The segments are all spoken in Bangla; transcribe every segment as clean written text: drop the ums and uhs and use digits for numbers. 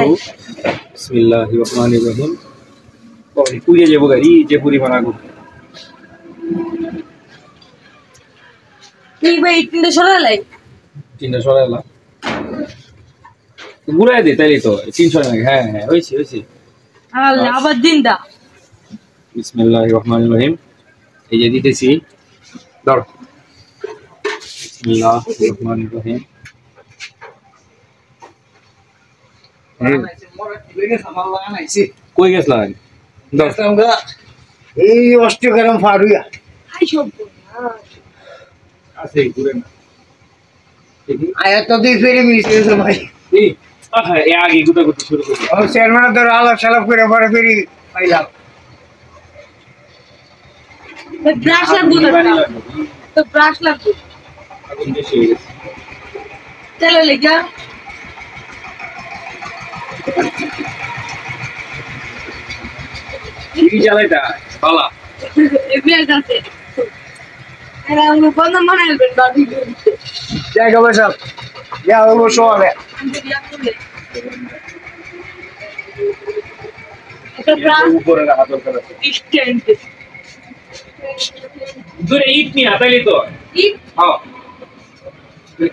বিসমিল্লাহির রহমানির রহিম। ওই পুড়িয়ে যাবো গাড়ি যে পরিমাণ আগুন। এই ভাই তিনটা সরালাম ঘুরাই দে তাইলে তো 300 টাকা। হ্যাঁ হ্যাঁ হয়েছে। আবার দিনটা বিসমিল্লাহির রহমানির রহিম। এই যে দিতেছি, ধর। বিসমিল্লাহির রহমানির রহিম। কই গেছলাম? এই অষ্টগ্রাম ফারুয়া আছে ঘুরে না। আয়া তো দুই ফেরি মিশতেছে ভাই। এই আহা এ আগে গুতা করতে শুরু করি। ও চেয়ারম্যান ধর আলাপ সালাপ করে পরে ফেরি পাইলাম। ব্রাশ লাগবে তো ব্রাশ লাগবে আগুন বেশি হয়ে গেছে। চলো লেগা কি জ্বালাইটা বালা এবিআর কাছে এরা উনি বন্ধ মানাইবেন বাড়ি জায়গা বসা যা হবো সবে এটা ব্রাশ উপরে রাখা দরকার আছে। স্ট্যান্ড ধরে ইট নিয়ে তাইলে তো ইট হ্যাঁ,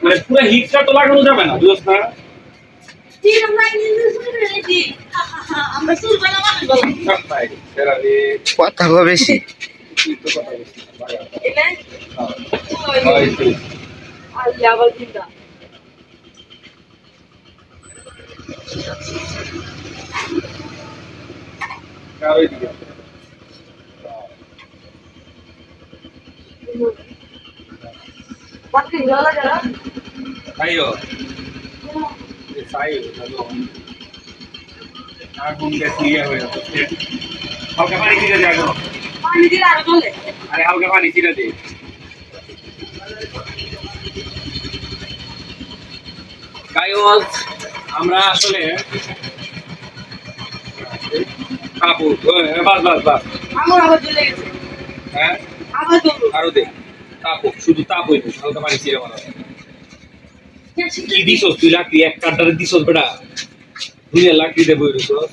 মানে পুরো হিটটা তো লাগানো যাবে না, বুঝছ না? তিন মাইনে শুরু হয়েছে আমরা শুরু বানা সব ভাই সেরা রে কথা বেশি তো কথা বলছি এটা হয় তো আল্লাহ আবার দিনটা কারই দিকে বাকি গলা গলা আইও এই সাইও দাও আগুন গেছে ইয়ে হয়ে যাচ্ছে। হালকা পানি ছিটা দে আগে। পানি দিলে আর গলে আরে হালকা পানি ছিটা দে। গাইস আমরা আসলে কাপু বাস আমার আবার চলে গেছে হ্যাঁ আবার চলো আরো দে তাপ হোক, শুধু তাপ হইতো, হালকা পানি ছিটা মারা। কি দিছস তুই? লাকড়ি এক কাটারে দিছস বেটা, দুনিয়া লাকড়ি দে বই রইছস।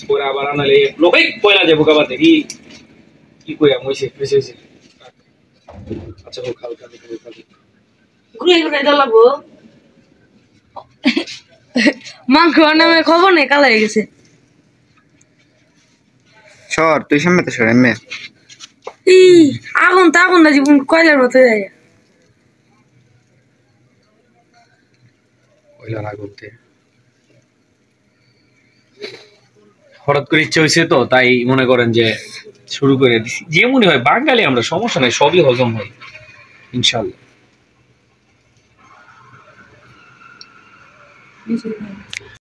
পরে আবার আনালে লোকে পয়লা যাবো কাবার দেখি কি কইয়া মইছে ফেসেছে। আচ্ছা হোক, হালকা ঘুরে ঘুরে জ্বালাবো মাংস নামে খবর নেই কালা হয়ে গেছে সর তুই সামনে তো সর এমএ আগুন তা আগুন না জীবন কয়লার মতো যায় কয়লার আগুনতে হঠাৎ করে ইচ্ছে হয়েছে তো, তাই মনে করেন যে শুরু করে দিছি। যে মনে হয় বাঙালি আমরা, সমস্যা নাই, সবই হজম হয় ইনশাল্লাহ।